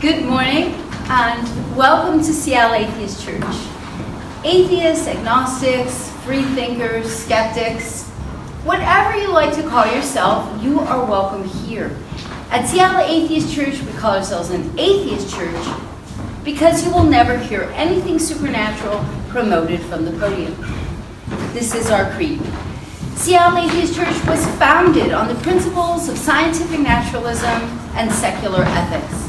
Good morning and welcome to Seattle Atheist Church. Atheists, agnostics, free thinkers, skeptics, whatever you like to call yourself, you are welcome here. At Seattle Atheist Church, we call ourselves an atheist church because you will never hear anything supernatural promoted from the podium. This is our creed. Seattle Atheist Church was founded on the principles of scientific naturalism and secular ethics.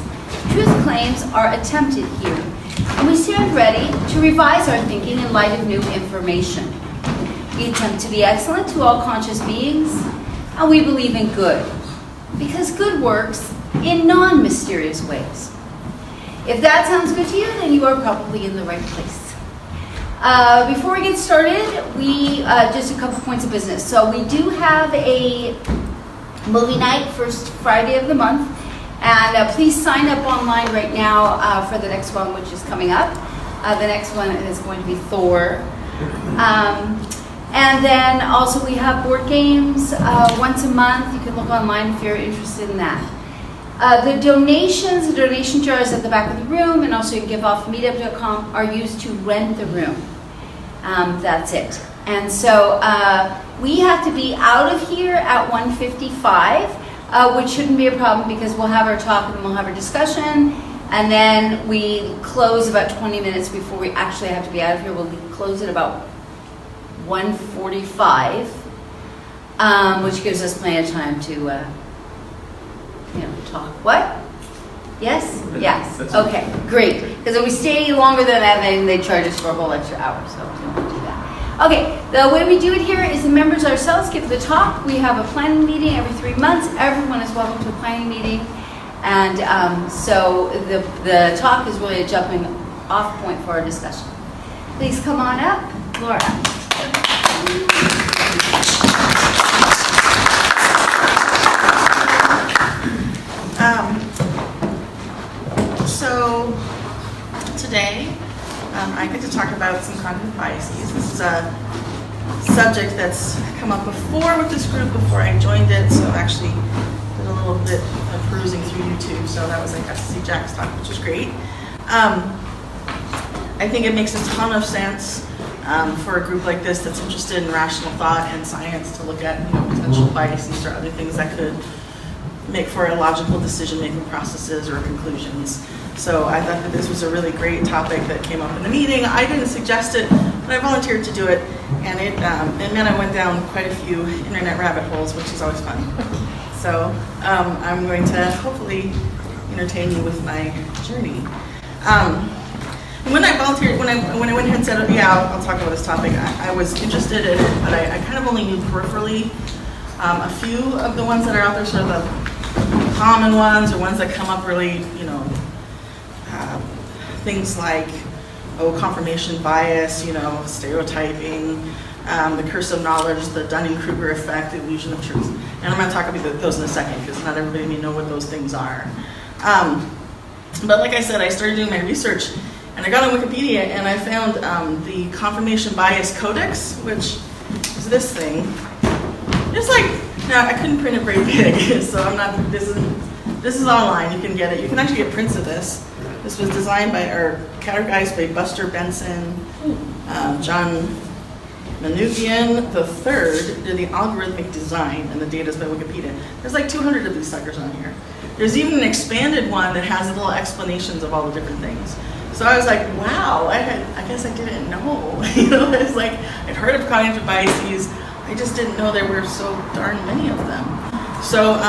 Truth claims are attempted here, and we stand ready to revise our thinking in light of new information. We attempt to be excellent to all conscious beings, and we believe in good, because good works in non-mysterious ways. If that sounds good to you, then you are probably in the right place. Before we get started, just a couple points of business. So we do have a movie night first Friday of the month. And please sign up online right now for the next one, which is coming up. The next one is going to be Thor. And then also we have board games once a month. You can look online if you're interested in that. The donation jars at the back of the room, and also you can give off meetup.com, are used to rent the room. That's it. And so we have to be out of here at 1:55. Which shouldn't be a problem because we'll have our talk and we'll have our discussion, and then we close about 20 minutes before we actually have to be out of here. We'll close at about 1:45, which gives us plenty of time to, talk. What? Yes? Yes. Okay, great. Because if we stay longer than that, then they charge us for a whole extra hour, so we don't want to do that. Okay, the way we do it here is the members ourselves give the talk. We have a planning meeting every 3 months. Everyone is welcome to a planning meeting. And so the talk is really a jumping off point for our discussion. Please come on up, Laura. So today, I get to talk about some cognitive biases. This is a subject that's come up before with this group before I joined it, so I actually did a little bit of perusing through YouTube, so that was, I got to see Jack's talk, which was great. I think it makes a ton of sense for a group like this that's interested in rational thought and science to look at potential biases or other things that could make for illogical decision-making processes or conclusions. So I thought that this was a really great topic that came up in the meeting. I didn't suggest it, but I volunteered to do it, and it meant I went down quite a few internet rabbit holes, which is always fun. So I'm going to hopefully entertain you with my journey. When I volunteered, when I went ahead and said, I'll talk about this topic, I was interested in it, but I kind of only knew peripherally a few of the ones that are out there, sort of the common ones, or ones that come up really, things like, confirmation bias, stereotyping, the curse of knowledge, the Dunning-Kruger effect, the illusion of truth. And I'm going to talk about those in a second because not everybody may know what those things are. But like I said, I started doing my research, and I got on Wikipedia, and I found the Confirmation Bias Codex, which is this thing. Now I couldn't print it very big, so I'm not. This is online. You can get it. You can actually get prints of this. This was designed categorized by Buster Benson, John Manoogian III did the algorithmic design, and the data is by Wikipedia. There's like 200 of these suckers on here. There's even an expanded one that has little explanations of all the different things. So I was like, wow, I guess I didn't know. It's like I'd heard of cognitive biases. I just didn't know there were so darn many of them. So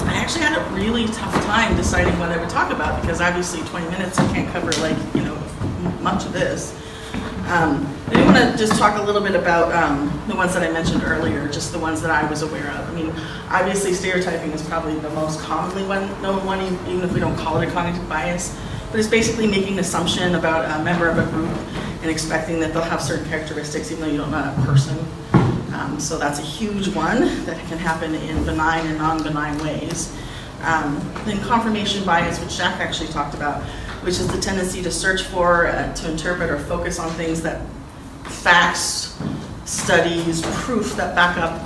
I actually had a really tough time deciding what I would talk about because obviously 20 minutes I can't cover much of this. I do want to just talk a little bit about the ones that I mentioned earlier, just the ones that I was aware of. I mean, obviously stereotyping is probably the most commonly known one, even if we don't call it a cognitive bias. But it's basically making an assumption about a member of a group and expecting that they'll have certain characteristics even though you don't know that person. So that's a huge one that can happen in benign and non-benign ways. Then confirmation bias, which Jack actually talked about, which is the tendency to search for, to interpret or focus on things that facts, studies, proof that back up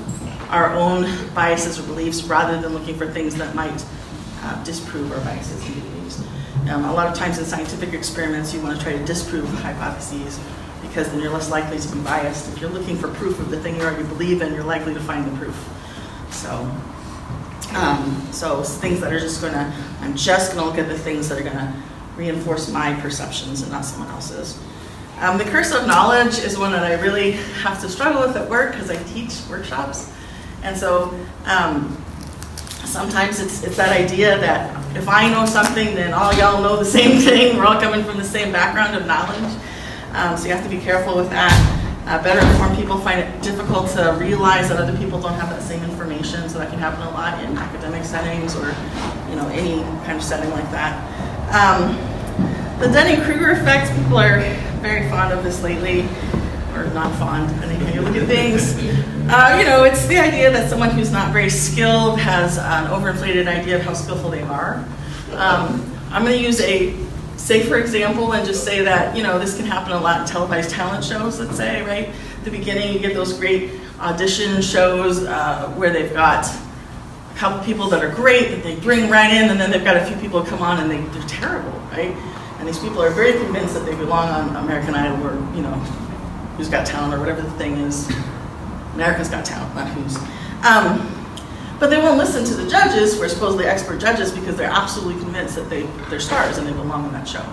our own biases or beliefs rather than looking for things that might disprove our biases and beliefs. A lot of times in scientific experiments, you want to try to disprove hypotheses because then you're less likely to be biased. If you're looking for proof of the thing you already believe in, you're likely to find the proof. So things that are just gonna, I'm just gonna look at the things that are gonna reinforce my perceptions and not someone else's. The curse of knowledge is one that I really have to struggle with at work because I teach workshops. And so sometimes it's that idea that if I know something, then all y'all know the same thing. We're all coming from the same background of knowledge. So you have to be careful with that. Better informed people find it difficult to realize that other people don't have that same information, so that can happen a lot in academic settings or any kind of setting like that. The Dunning-Kruger effect, people are very fond of this lately, or not fond, depending on how you look at things. It's the idea that someone who's not very skilled has an overinflated idea of how skillful they are. I'm going to use a safer example and just say that, this can happen a lot in televised talent shows, let's say, right? At the beginning, you get those great audition shows where they've got a couple people that are great that they bring right in, and then they've got a few people come on and they're terrible, right? And these people are very convinced that they belong on American Idol or, Who's Got Talent or whatever the thing is. America's Got Talent, not Who's. But they won't listen to the judges, who are supposedly expert judges, because they're absolutely convinced that they're stars and they belong on that show.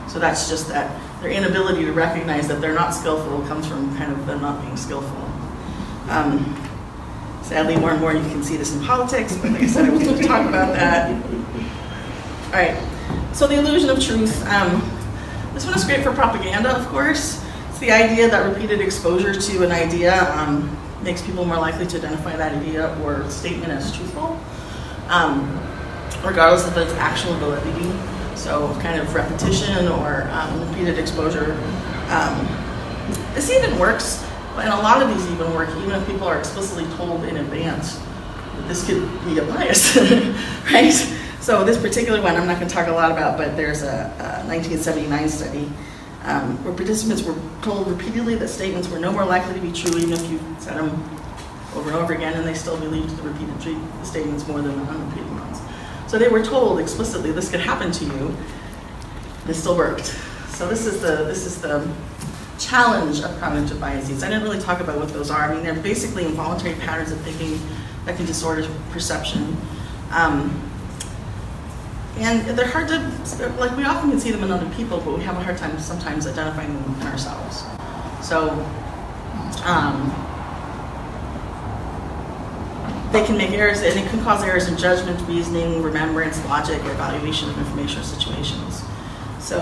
So that's just that their inability to recognize that they're not skillful comes from kind of them not being skillful. Sadly, more and more you can see this in politics, but like I said, I was going to talk about that. All right, so the illusion of truth. This one is great for propaganda, of course. It's the idea that repeated exposure to an idea makes people more likely to identify that idea or statement as truthful, regardless of its actual validity. So kind of repetition or repeated exposure. This even works, and a lot of these even work even if people are explicitly told in advance that this could be a bias, right? So this particular one I'm not going to talk a lot about, but there's a 1979 study where participants were told repeatedly that statements were no more likely to be true even if you said them over and over again, and they still believed the repeated statements more than the unrepeated ones. So they were told explicitly this could happen to you, and it still worked. So this is the challenge of cognitive biases. I didn't really talk about what those are. I mean, they're basically involuntary patterns of thinking that can distort perception. And they're hard to, we often can see them in other people, but we have a hard time sometimes identifying them in ourselves. So they can make errors, and it can cause errors in judgment, reasoning, remembrance, logic, or evaluation of information or situations. So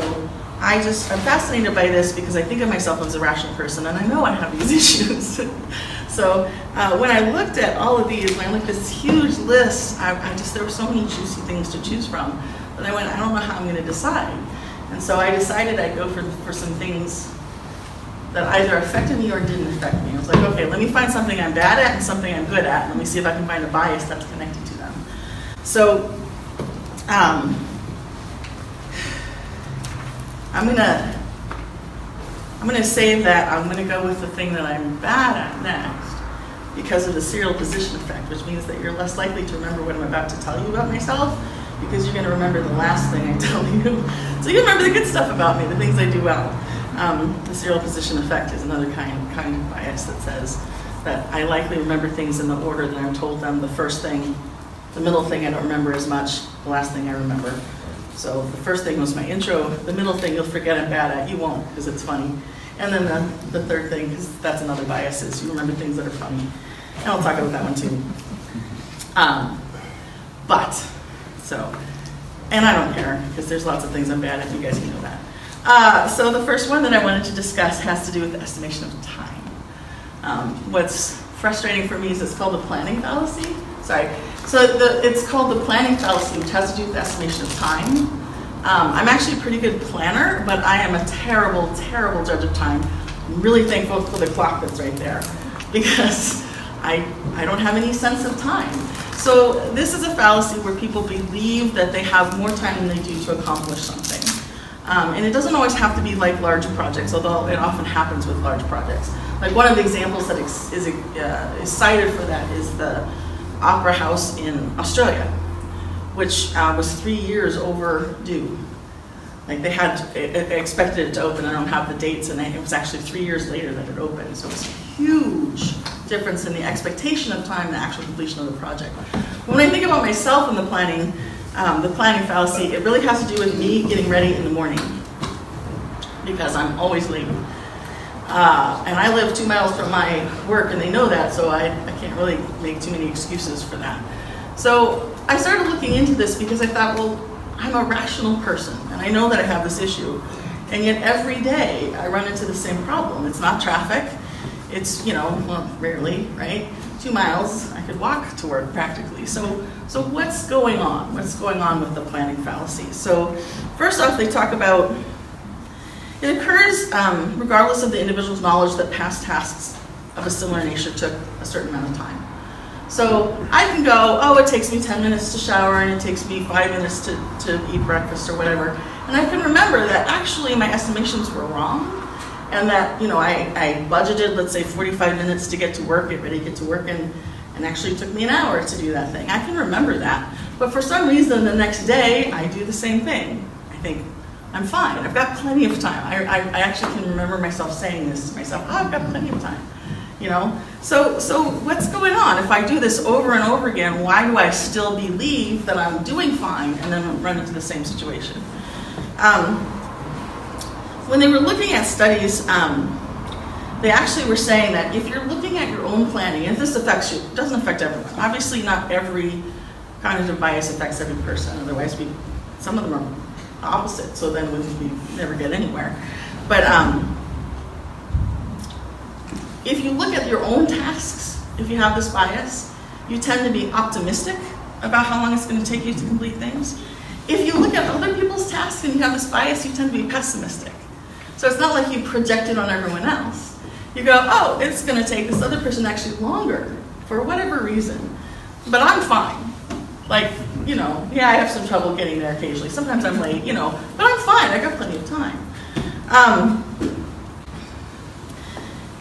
I'm fascinated by this because I think of myself as a rational person, and I know I have these issues. So when I looked at all of these, when I looked at this huge list, there were so many juicy things to choose from that I went, I don't know how I'm going to decide. And so I decided I'd go for some things that either affected me or didn't affect me. I was like, okay, let me find something I'm bad at and something I'm good at, and let me see if I can find a bias that's connected to them. So I'm gonna say that I'm gonna go with the thing that I'm bad at next because of the serial position effect, which means that you're less likely to remember what I'm about to tell you about myself because you're gonna remember the last thing I tell you. So you remember the good stuff about me, the things I do well. The serial position effect is another kind of bias that says that I likely remember things in the order that I'm told them. The first thing, the middle thing I don't remember as much, the last thing I remember. So the first thing was my intro, the middle thing you'll forget I'm bad at, you won't because it's funny. And then the third thing, because that's another bias, is you remember things that are funny. And I'll talk about that one too. And I don't care, because there's lots of things I'm bad at, you guys know that. So the first one that I wanted to discuss has to do with the estimation of time. What's frustrating for me is it's called the planning fallacy. It's called the planning fallacy, which has to do with the estimation of time. I'm actually a pretty good planner, but I am a terrible, terrible judge of time. I'm really thankful for the clock that's right there, because I don't have any sense of time. So this is a fallacy where people believe that they have more time than they do to accomplish something. And it doesn't always have to be like large projects, although it often happens with large projects. Like one of the examples that is cited for that is the Opera House in Australia, which was 3 years overdue. Like they had expected it to open. I don't have the dates, and it was actually 3 years later that it opened. So it was a huge difference in the expectation of time and the actual completion of the project. When I think about myself in the planning fallacy, it really has to do with me getting ready in the morning, because I'm always late. And I live 2 miles from my work, and they know that, so I can't really make too many excuses for that. So I started looking into this because I thought, well, I'm a rational person, and I know that I have this issue, and yet every day I run into the same problem. It's not traffic. It's, well, rarely, right? 2 miles, I could walk to work practically. So what's going on? What's going on with the planning fallacy? So first off, they talk about it occurs regardless of the individual's knowledge that past tasks of a similar nature took a certain amount of time. So I can go, oh, it takes me 10 minutes to shower, and it takes me 5 minutes to eat breakfast or whatever. And I can remember that actually my estimations were wrong, and that, I budgeted, let's say, 45 minutes to get to work, get ready to get to work, and actually it took me an hour to do that thing. I can remember that. But for some reason, the next day, I do the same thing. I think, I'm fine. I've got plenty of time. I actually can remember myself saying this to myself, oh, I've got plenty of time. So what's going on? If I do this over and over again, why do I still believe that I'm doing fine and then run into the same situation? When they were looking at studies, they actually were saying that if you're looking at your own planning, and if this affects you, it doesn't affect everyone. Obviously, not every cognitive bias affects every person. Otherwise, some of them are opposite, so then we never get anywhere. But if you look at your own tasks, if you have this bias, you tend to be optimistic about how long it's going to take you to complete things. If you look at other people's tasks and you have this bias, you tend to be pessimistic. So it's not like you project it on everyone else. You go, oh, it's going to take this other person actually longer for whatever reason, but I'm fine. Like, yeah, I have some trouble getting there occasionally. Sometimes I'm late, but I'm fine. I got plenty of time.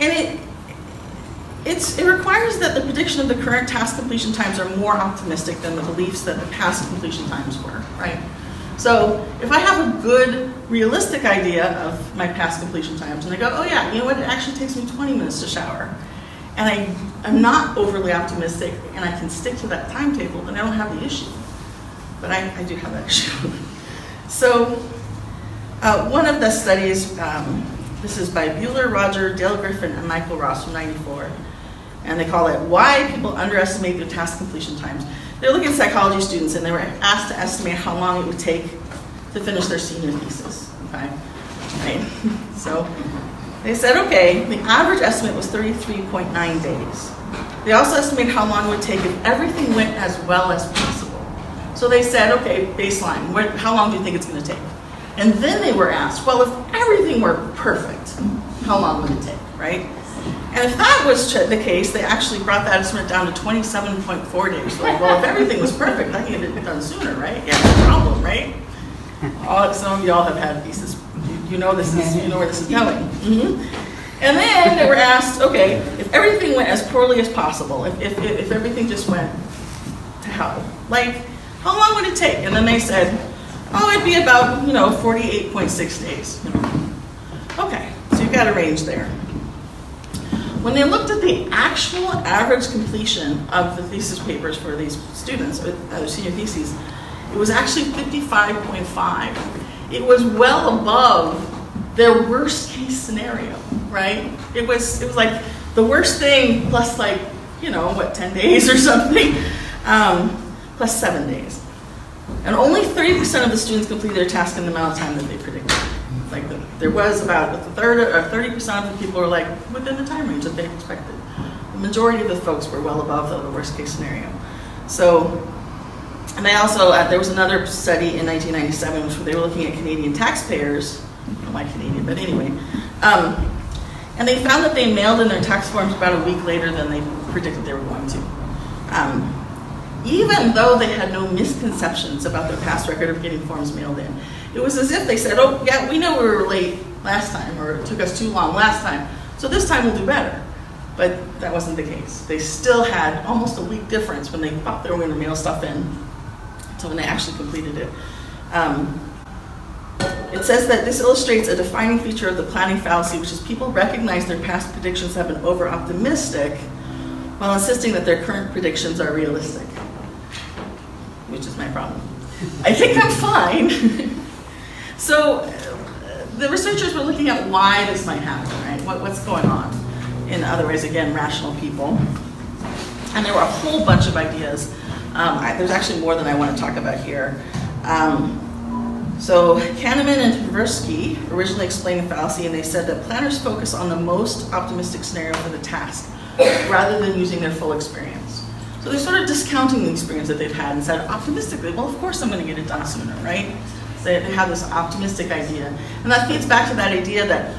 And it requires that the prediction of the current task completion times are more optimistic than the beliefs that the past completion times were, right? So if I have a good, realistic idea of my past completion times, and I go, oh yeah, you know what, it actually takes me 20 minutes to shower, and I'm not overly optimistic, and I can stick to that timetable, then I don't have the issue. But I do have that issue. So one of the studies, this is by Bueller, Roger, Dale Griffin, and Michael Ross from '94, and they call it Why People Underestimate Their Task Completion Times. They're looking at psychology students, and they were asked to estimate how long it would take to finish their senior thesis, okay? Right? So they said, okay, the average estimate was 33.9 days. They also estimated how long it would take if everything went as well as possible. So they said, okay, baseline, how long do you think it's going to take? And then they were asked, well, if everything were perfect, how long would it take, right? And if that was the case, they actually brought that estimate down to 27.4 days. So like, well, if everything was perfect, I can get it done sooner, right? Yeah, no problem, right? Some of y'all have had thesis. You know where this is going. Mm-hmm. And then they were asked, okay, if everything went as poorly as possible, if everything just went to hell, like, how long would it take? And then they said, oh, it'd be about, 48.6 days. Okay, so you've got a range there. When they looked at the actual average completion of the thesis papers for these students, senior theses, it was actually 55.5. It was well above their worst case scenario, right? It was like the worst thing plus 10 days or something, plus 7 days. And only 30% of the students completed their task in the amount of time that they predicted. There was about a third or 30% of the people were within the time range that they expected. The majority of the folks were well above the worst case scenario. So, and they also, there was another study in 1997 which they were looking at Canadian taxpayers, I don't know why Canadian, but anyway, and they found that they mailed in their tax forms about a week later than they predicted they were going to. Even though they had no misconceptions about their past record of getting forms mailed in. It was as if they said, oh, yeah, we know we were late last time, or it took us too long last time, so this time we'll do better. But that wasn't the case. They still had almost a week difference when they thought they were going to mail stuff in So when they actually completed it. It says that this illustrates a defining feature of the planning fallacy, which is people recognize their past predictions have been over-optimistic while insisting that their current predictions are realistic, which is my problem. I think I'm fine. So the researchers were looking at why this might happen, right? What's going on? In other ways, again, rational people. And there were a whole bunch of ideas. There's actually more than I want to talk about here. So Kahneman and Tversky originally explained the fallacy, and they said that planners focus on the most optimistic scenario for the task rather than using their full experience. So they're sort of discounting the experience that they've had and said optimistically, well, of course I'm going to get it done sooner, right? They have this optimistic idea. And that feeds back to that idea that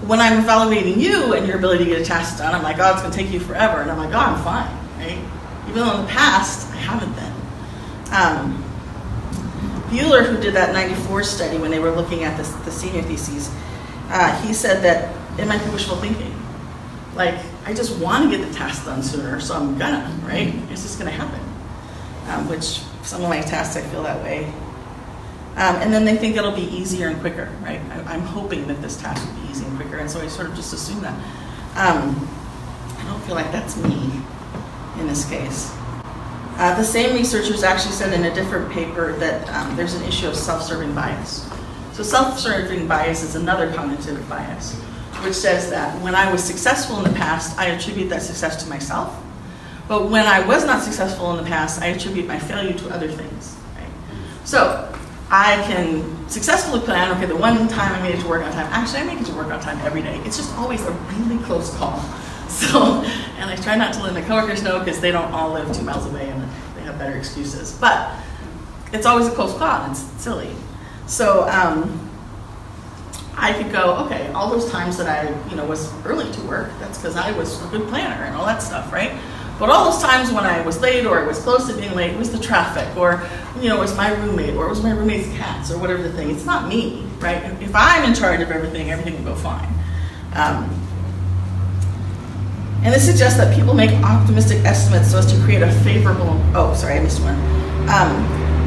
when I'm evaluating you and your ability to get a task done, I'm like, oh, it's going to take you forever. And I'm like, oh, I'm fine, right? Even though in the past, I haven't been. Bueller, who did that 94 study when they were looking at the senior theses, he said that it might be wishful thinking. Like, I just want to get the task done sooner, so I'm gonna, right? It's just gonna happen. Which some of my tasks, I feel that way. And then they think it'll be easier and quicker, right? I'm hoping that this task will be easy and quicker, and so I sort of just assume that. I don't feel like that's me in this case. The same researchers actually said in a different paper that there's an issue of self-serving bias. So self-serving bias is another cognitive bias, which says that when I was successful in the past, I attribute that success to myself. But when I was not successful in the past, I attribute my failure to other things. Right? So I can successfully plan, okay, the one time I made it to work on time, actually I make it to work on time every day. It's just always a really close call. So, and I try not to let my coworkers know because they don't all live 2 miles away and they have better excuses. But it's always a close call and it's silly. So I could go, okay, all those times that I was early to work, that's because I was a good planner and all that stuff, right? But all those times when I was late or I was close to being late, it was the traffic or it was my roommate or it was my roommate's cats or whatever the thing. It's not me, right? If I'm in charge of everything will go fine. And this suggests that people make optimistic estimates so as to create a favorable, oh, sorry, I missed one.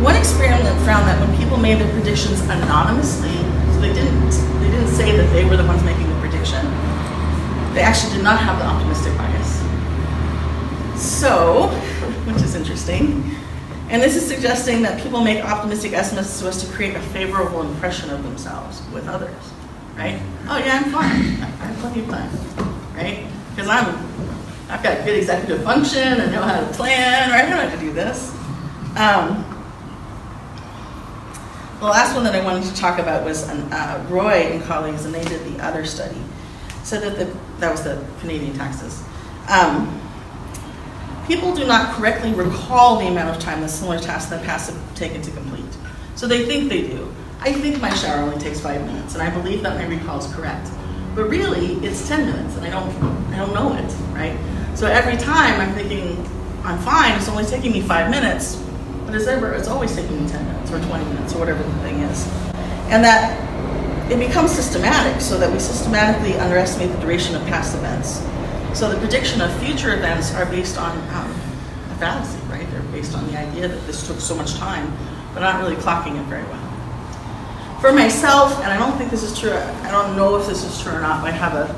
One experiment found that when people made their predictions anonymously, so they didn't say that they were the ones making the prediction, they actually did not have the optimistic bias. So, which is interesting, and this is suggesting that people make optimistic estimates so as to create a favorable impression of themselves with others, right? Oh yeah, I'm fine, I have plenty of time, right? Because I've got good executive function, I know how to plan, right? I know how to do this. The last one that I wanted to talk about was Roy and colleagues, and they did the other study. Said that was the Canadian taxes. People do not correctly recall the amount of time that similar tasks in the past have taken to complete. So they think they do. I think my shower only takes 5 minutes, and I believe that my recall is correct. But really, it's 10 minutes, and I don't know it, right? So every time I'm thinking, I'm fine, it's only taking me 5 minutes, but it's always taking me 10 minutes or 20 minutes or whatever the thing is. And that it becomes systematic, so that we systematically underestimate the duration of past events. So the prediction of future events are based on a fallacy, right? They're based on the idea that this took so much time, but not really clocking it very well. For myself, and I don't think this is true, I don't know if this is true or not, but I have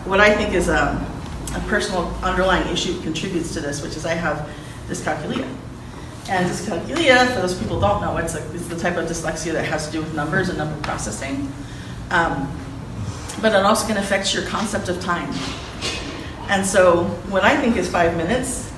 what I think is a personal underlying issue that contributes to this, which is I have dyscalculia. And dyscalculia, for those people who don't know, it's the type of dyslexia that has to do with numbers and number processing. But it also can affect your concept of time. And so what I think is 5 minutes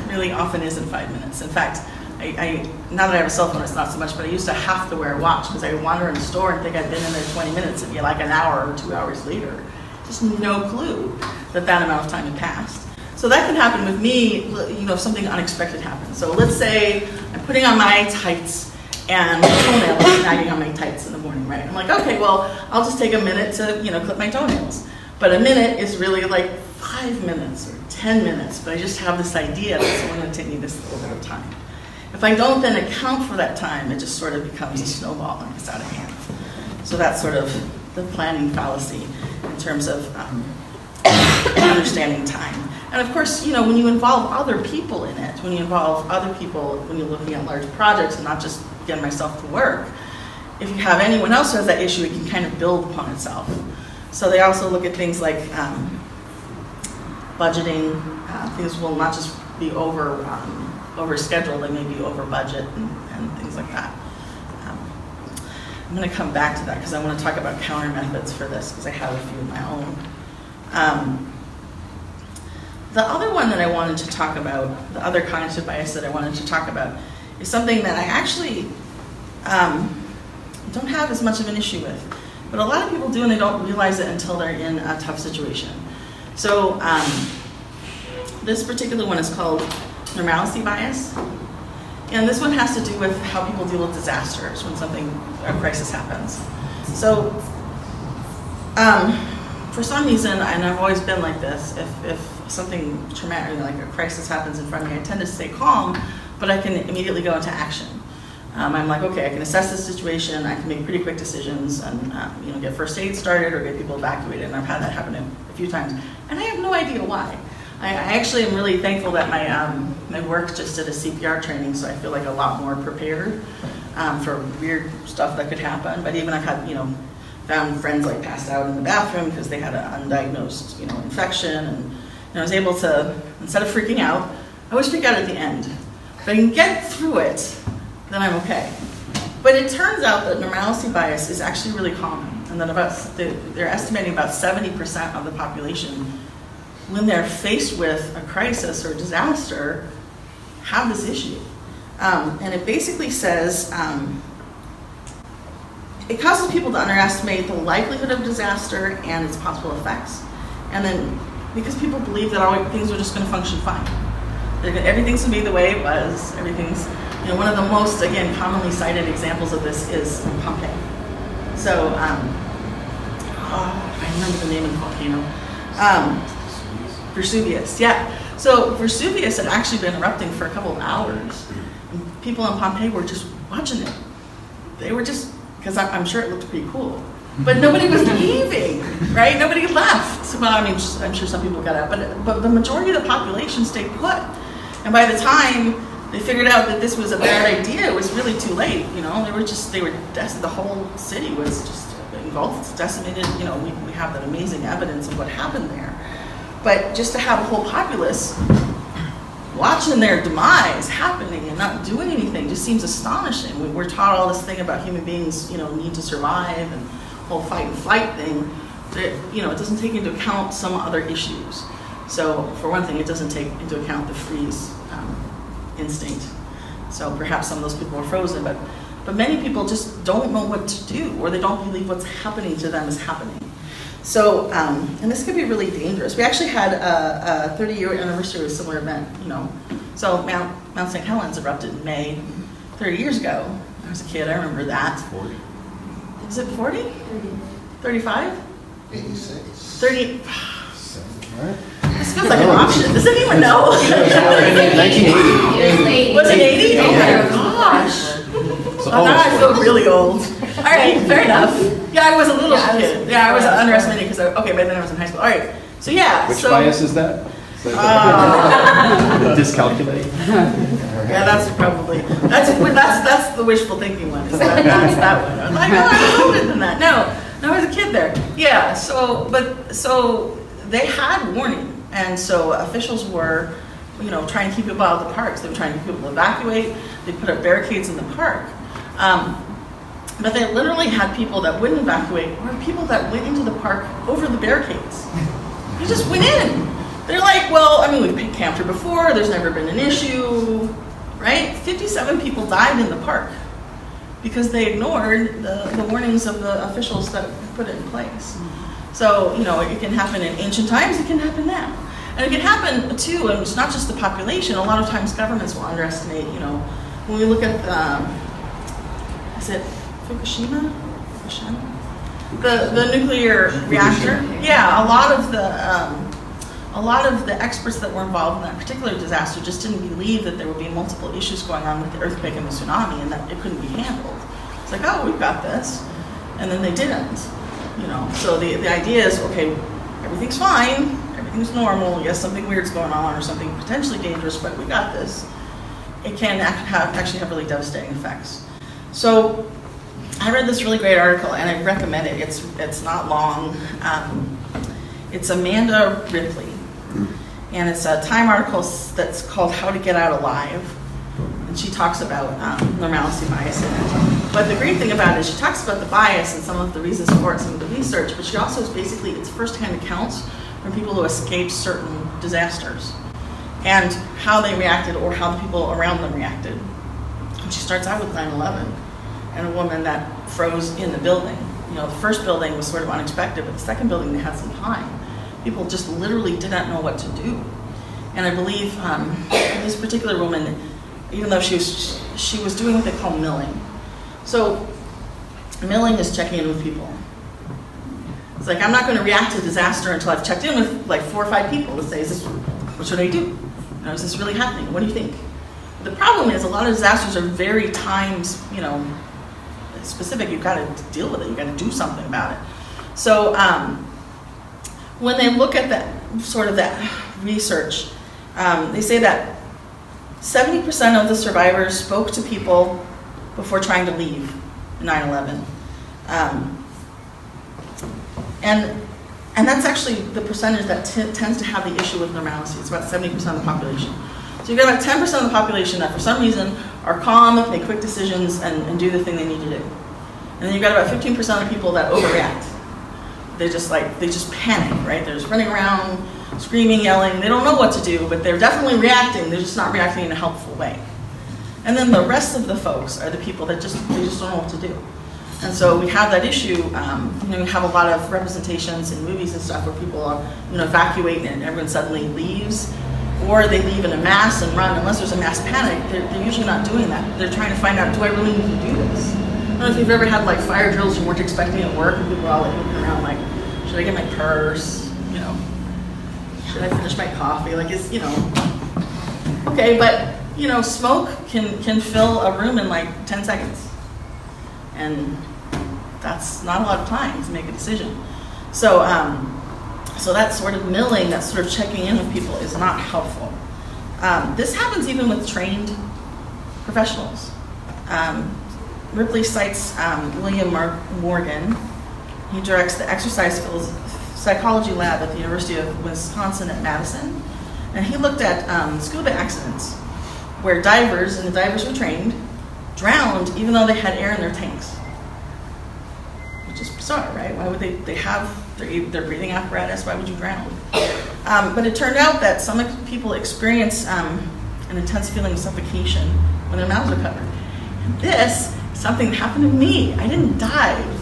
really often isn't 5 minutes. In fact, now that I have a cell phone, it's not so much, but I used to have to wear a watch because I would wander in the store and think I'd been in there 20 minutes and be like an hour or 2 hours later. Just no clue that amount of time had passed. So that can happen with me, if something unexpected happens. So let's say I'm putting on my tights and my toenails are snagging on my tights in the morning, right? I'm like, okay, well, I'll just take a minute to, clip my toenails. But a minute is really like 5 minutes or 10 minutes, but I just have this idea that it's only going to take me this little bit of time. If I don't then account for that time, it just sort of becomes a snowball and gets out of hand. So that's sort of the planning fallacy in terms of understanding time. And of course, you know, when you involve other people in it, when you're looking at large projects and not just getting myself to work, if you have anyone else who has that issue, it can kind of build upon itself. So they also look at things like budgeting. Things will not just be over schedule, they may be over budget and things like that. I'm going to come back to that because I want to talk about counter methods for this because I have a few of my own. The other one that I wanted to talk about, the other cognitive bias that I wanted to talk about, is something that I actually don't have as much of an issue with. But a lot of people do, and they don't realize it until they're in a tough situation. So this particular one is called normalcy bias. And this one has to do with how people deal with disasters when a crisis happens. So for some reason, and I've always been like this, if something traumatic, like a crisis happens in front of me, I tend to stay calm, but I can immediately go into action. I'm like, okay, I can assess the situation, I can make pretty quick decisions and get first aid started or get people evacuated, and I've had that happen a few times. And I have no idea why. I actually am really thankful that my work just did a CPR training, so I feel like a lot more prepared for weird stuff that could happen. But even I've had, found friends like passed out in the bathroom because they had an undiagnosed, infection, and I was able to, instead of freaking out, I always freak out at the end. If I can get through it, then I'm okay. But it turns out that normalcy bias is actually really common, and that they're estimating about 70% of the population, when they're faced with a crisis or disaster, have this issue. And it basically says, it causes people to underestimate the likelihood of disaster and its possible effects. And then, because people believe that things are just going to function fine. Everything's going to be the way it was. Everything's, one of the most, again, commonly cited examples of this is Pompeii. So, I remember the name of the volcano. Vesuvius, yeah. So Vesuvius had actually been erupting for a couple of hours. And people in Pompeii were just watching it. They were just, because I'm sure it looked pretty cool. But nobody was leaving, right? Nobody left. Well, I mean, I'm sure some people got out, but the majority of the population stayed put. And by the time they figured out that this was a bad idea, it was really too late. The whole city was just engulfed, decimated. We have that amazing evidence of what happened there. But just to have a whole populace watching their demise happening and not doing anything just seems astonishing. We're taught all this thing about human beings, need to survive and whole fight and flight thing. But it doesn't take into account some other issues. So for one thing, it doesn't take into account the freeze instinct. So perhaps some of those people are frozen, but many people just don't know what to do, or they don't believe what's happening to them is happening. So, and this could be really dangerous. We actually had a 30-year anniversary of a similar event, So Mount St. Helens erupted in May 30 years ago. I was a kid, I remember that. 40. Is it 40? 35? 86. 30. Right. This feels like an option. Does anyone know? 1980. Was it 80? Oh my gosh. Now I feel really old. All right, fair enough. Yeah, I was a little kid. Yeah, I was underestimating because but then I was in high school. All right, so yeah. Which bias is that? Discalculate. Yeah, that's probably that's the wishful thinking one. That's that one. I'm like, I was older than that. No, I was a kid there. Yeah. So they had warning, and so officials were, trying to keep people out of the parks. They were trying to get people to evacuate. They put up barricades in the park. But they literally had people that wouldn't evacuate, or people that went into the park over the barricades. You just went in. They're like, we've camped here before, there's never been an issue, right? 57 people died in the park because they ignored the warnings of the officials that put it in place. So, it can happen in ancient times, it can happen now. And it can happen too, and it's not just the population, a lot of times governments will underestimate, when we look at, is it Fukushima? The nuclear reactor? Yeah, a lot of the experts that were involved in that particular disaster just didn't believe that there would be multiple issues going on with the earthquake and the tsunami and that it couldn't be handled. It's like, oh, we've got this. And then they didn't, So the idea is, okay, everything's fine, everything's normal. Yes, something weird's going on or something potentially dangerous, but we got this. It can actually have really devastating effects. So I read this really great article, and I recommend it. It's not long. It's Amanda Ripley, and it's a Time article that's called "How to Get Out Alive," and she talks about normalcy bias in it. But the great thing about it is she talks about the bias and some of the reasons for it, some of the research, but she also is basically, it's firsthand accounts from people who escaped certain disasters and how they reacted or how the people around them reacted. And she starts out with 9/11 and a woman that froze in the building. You know, the first building was sort of unexpected, but the second building they had some time. People just literally didn't know what to do. And I believe this particular woman, even though she was doing what they call milling. So milling is checking in with people. It's like, I'm not going to react to disaster until I've checked in with like 4 or 5 people to say, what should I do? You know, is this really happening? What do you think? The problem is a lot of disasters are very times, specific. You've got to deal with it. You've got to do something about it. So when they look at that research, they say that 70% of the survivors spoke to people before trying to leave 9/11. And that's actually the percentage that tends to have the issue with normalcy. It's about 70% of the population. So you've got about 10% of the population that for some reason are calm, make quick decisions, and do the thing they need to do. And then you've got about 15% of the people that overreact. They just panic, right? They're just running around, screaming, yelling. They don't know what to do, but they're definitely reacting. They're just not reacting in a helpful way. And then the rest of the folks are the people that just don't know what to do. And so we have that issue. We have a lot of representations in movies and stuff where people are, evacuate and everyone suddenly leaves, or they leave in a mass and run. Unless there's a mass panic, they're usually not doing that. They're trying to find out, do I really need to do this? I don't know if you've ever had like fire drills you weren't expecting at work, and people are all like looking around like, should I get my purse? Should I finish my coffee? Okay, but smoke can fill a room in like 10 seconds. And that's not a lot of time to make a decision. So that sort of milling, that sort of checking in with people is not helpful. This happens even with trained professionals. Ripley cites William Morgan. He directs the exercise psychology lab at the University of Wisconsin at Madison. And he looked at scuba accidents where divers, and the divers were trained, drowned even though they had air in their tanks. Which is bizarre, right? Why would they have their breathing apparatus? Why would you drown? But it turned out that some people experience an intense feeling of suffocation when their mouths are covered. And this is something that happened to me. I didn't dive,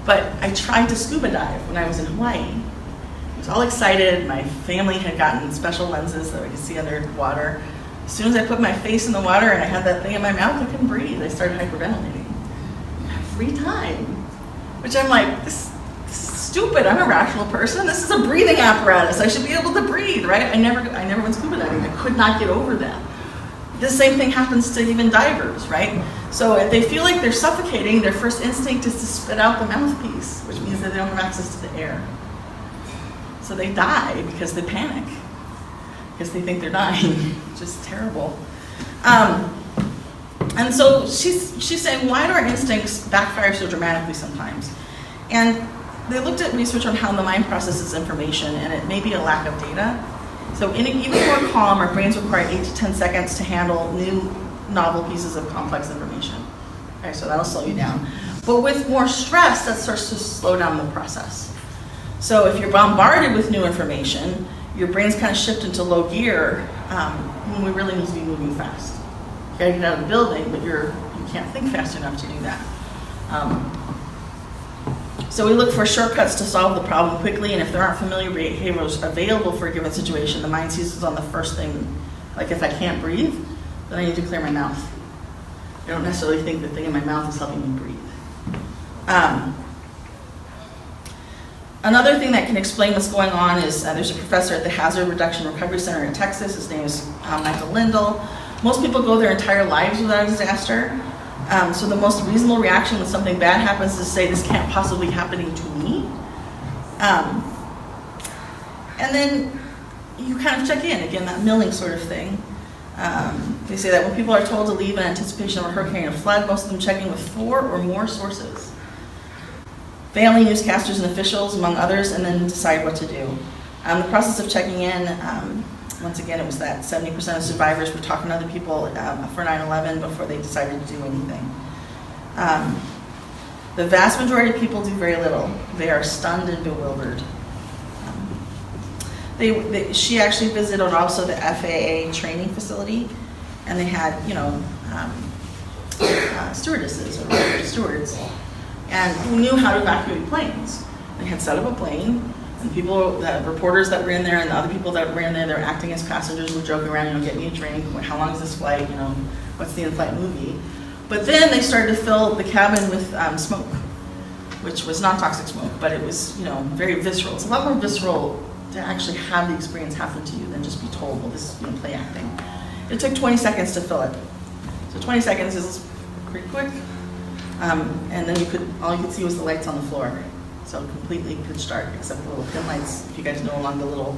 but I tried to scuba dive when I was in Hawaii. I was all excited. My family had gotten special lenses that I could see under water. As soon as I put my face in the water and I had that thing in my mouth, I couldn't breathe. I started hyperventilating. Every time. Which I'm like, this is stupid. I'm a rational person. This is a breathing apparatus. I should be able to breathe, right? I never went scuba diving. I could not get over that. The same thing happens to even divers, right? So if they feel like they're suffocating, their first instinct is to spit out the mouthpiece, which means that they don't have access to the air. So they die because they panic. Because they think they're dying, which is terrible. And so she's saying, why do our instincts backfire so dramatically sometimes? And they looked at research on how the mind processes information, and it may be a lack of data. So even when we're calm, our brains require 8 to 10 seconds to handle new, novel pieces of complex information. Okay, so that'll slow you down. But with more stress, that starts to slow down the process. So if you're bombarded with new information, your brains kind of shift into low gear when we really need to be moving fast. You gotta get out of the building, but you can't think fast enough to do that. So we look for shortcuts to solve the problem quickly, and if there aren't familiar behaviors available for a given situation, the mind seizes on the first thing. Like if I can't breathe, then I need to clear my mouth. I don't necessarily think the thing in my mouth is helping me breathe. Another thing that can explain what's going on is there's a professor at the Hazard Reduction Recovery Center in Texas. His name is Michael Lindell. Most people go their entire lives without a disaster. So the most reasonable reaction when something bad happens is to say, this can't possibly be happening to me. And then you kind of check in, again, that milling sort of thing. They say that when people are told to leave in anticipation of a hurricane or flood, most of them check in with 4 or more sources. Family, newscasters, and officials, among others, and then decide what to do. The process of checking in, once again, it was that 70% of survivors were talking to other people for 9/11 before they decided to do anything. The vast majority of people do very little. They are stunned and bewildered. She actually visited also the FAA training facility, and they had, stewardesses or stewards, and who knew how to evacuate planes. They had set up a plane, and the reporters that were in there and the other people that were in there, they were acting as passengers, were joking around, get me a drink, how long is this flight, what's the in-flight movie. But then they started to fill the cabin with smoke, which was non-toxic smoke, but it was, very visceral. It's a lot more visceral to actually have the experience happen to you than just be told, well, this is play acting. It took 20 seconds to fill it. So 20 seconds is pretty quick. And then all you could see was the lights on the floor. So completely pitch dark, except the little pin lights, if you guys know, along the little.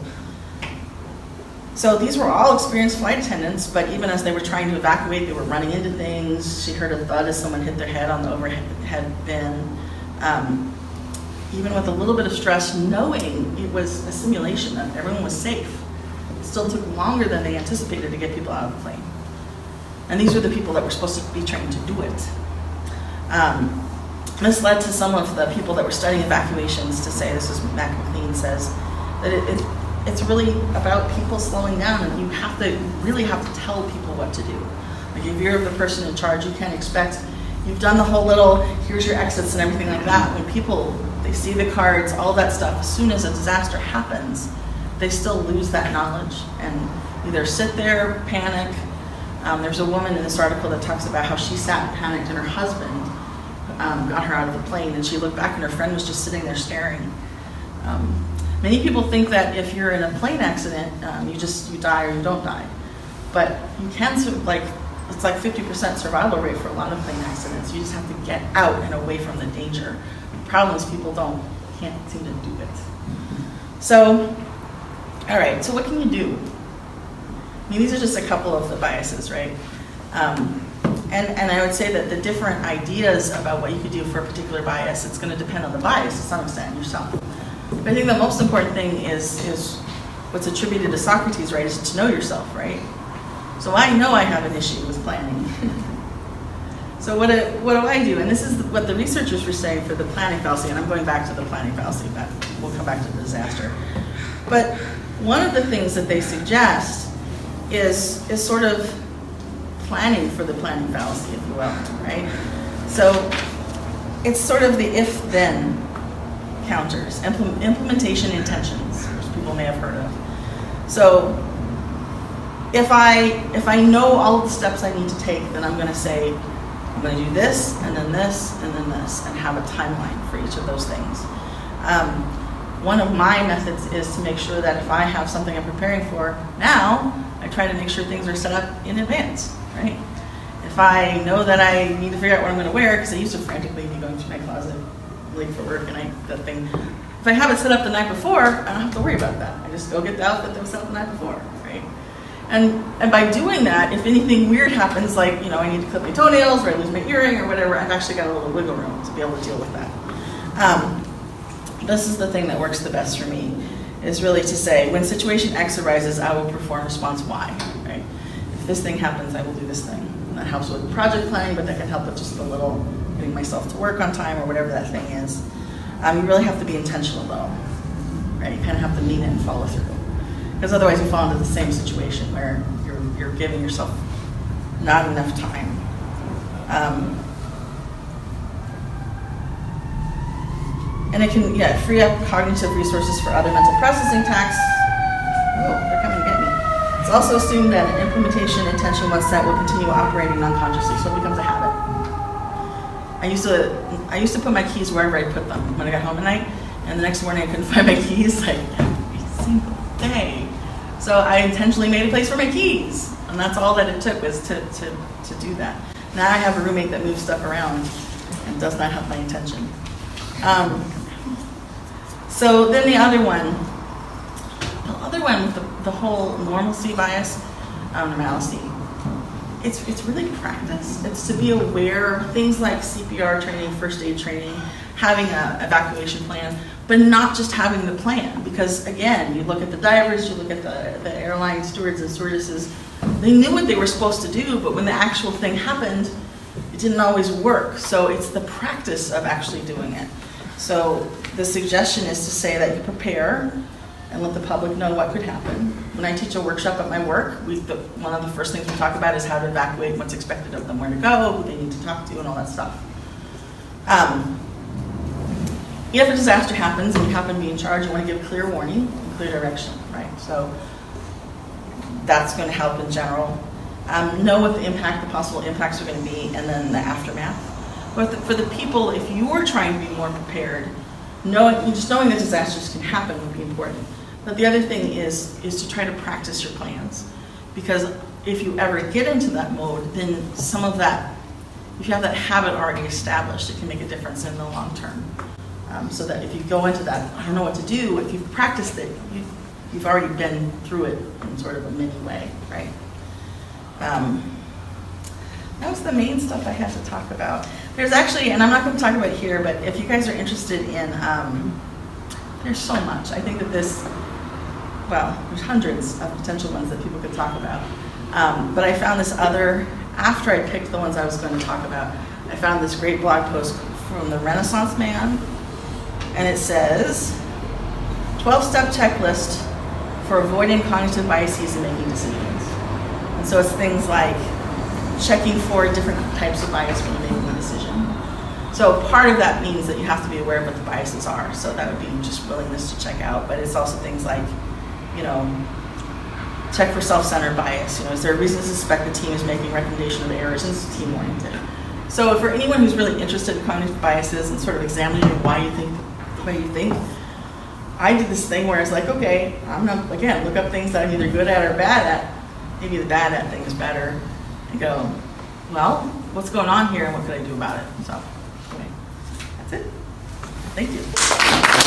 So these were all experienced flight attendants, but even as they were trying to evacuate, they were running into things. She heard a thud as someone hit their head on the overhead bin. Even with a little bit of stress, knowing it was a simulation, that everyone was safe, it still took longer than they anticipated to get people out of the plane. And these were the people that were supposed to be trained to do it. This led to some of the people that were studying evacuations to say, this is what Mac McLean says, that it's really about people slowing down, and you really have to tell people what to do. Like if you're the person in charge, you can't expect, you've done the whole little, here's your exits and everything like that. When people, they see the cards, all that stuff, as soon as a disaster happens, they still lose that knowledge and either sit there, panic. There's a woman in this article that talks about how she sat and panicked, and her husband got her out of the plane, and she looked back and her friend was just sitting there staring. Many people think that if you're in a plane accident, you die or you don't die. But you can it's like 50% survival rate for a lot of plane accidents. You just have to get out and away from the danger. The problem is people can't seem to do it. So, all right, so what can you do? I mean, these are just a couple of the biases, right? And I would say that the different ideas about what you could do for a particular bias, it's going to depend on the bias to some extent yourself. But I think the most important thing is what's attributed to Socrates, right, is to know yourself, right? So I know I have an issue with planning. So what do I do? And this is what the researchers were saying for the planning fallacy, and I'm going back to the planning fallacy, but we'll come back to the disaster. But one of the things that they suggest is sort of planning for the planning fallacy, if you will, right? So it's sort of the if-then counters, implementation intentions, which people may have heard of. So if I know all of the steps I need to take, then I'm going to say, I'm going to do this, and then this, and then this, and have a timeline for each of those things. One of my methods is to make sure that if I have something I'm preparing for now, I try to make sure things are set up in advance, right? If I know that I need to figure out what I'm going to wear, because I used to frantically be going through my closet late for work, and if I have it set up the night before, I don't have to worry about that. I just go get the outfit that was set up the night before, right? And by doing that, if anything weird happens, like, I need to clip my toenails, or I lose my earring, or whatever, I've actually got a little wiggle room to be able to deal with that. This is the thing that works the best for me, is really to say, when situation X arises, I will perform response Y, right? If this thing happens, I will do this thing. And that helps with project planning, but that can help with just a little getting myself to work on time or whatever that thing is. You really have to be intentional though, right? You kind of have to mean it and follow through. Because otherwise you fall into the same situation where you're giving yourself not enough time. And it can, free up cognitive resources for other mental processing tasks. Oh, they're coming to get me. It's also assumed that an implementation intention once set will continue operating non-consciously, so it becomes a habit. I used to put my keys wherever I put them when I got home at night, and the next morning I couldn't find my keys every single day. So I intentionally made a place for my keys, and that's all that it took was to do that. Now I have a roommate that moves stuff around and does not have my intention. So then the other one, The other one with the whole normalcy bias, normalcy, it's really practice. It's to be aware, things like CPR training, first aid training, having an evacuation plan, but not just having the plan. Because again, you look at the divers, you look at the airline stewards and stewardesses, they knew what they were supposed to do, but when the actual thing happened, it didn't always work. So it's the practice of actually doing it. So the suggestion is to say that you prepare and let the public know what could happen. When I teach a workshop at my work, one of the first things we talk about is how to evacuate, what's expected of them, where to go, who they need to talk to, and all that stuff. If a disaster happens and you happen to be in charge, you want to give clear warning and clear direction, right? So that's going to help in general. Know what the possible impacts are going to be, and then the aftermath. But for the people, if you're trying to be more prepared, just knowing that disasters can happen would be important. But the other thing is to try to practice your plans. Because if you ever get into that mode, then some of that, if you have that habit already established, it can make a difference in the long term. So that if you go into that, I don't know what to do, if you've practiced it, you've already been through it in sort of a mini way, right? That was the main stuff I had to talk about. There's actually, and I'm not going to talk about it here, but if you guys are interested in, there's so much. I think that there's hundreds of potential ones that people could talk about. But I found this after I picked the ones I was going to talk about, I found this great blog post from the Renaissance Man, and it says, 12-step checklist for avoiding cognitive biases and making decisions. And so it's things like checking for different types of bias when you're making a decision. So part of that means that you have to be aware of what the biases are. So that would be just willingness to check out, but it's also things like, check for self-centered bias. Is there a reason to suspect the team is making recommendation of errors, and it's team-oriented. So for anyone who's really interested in cognitive biases and sort of examining why you think the way you think, I did this thing where I was like, okay, I'm going to, again, look up things that I'm either good at or bad at. Maybe the bad at thing is better. And go, well, what's going on here and what could I do about it? So, anyway, that's it. Thank you.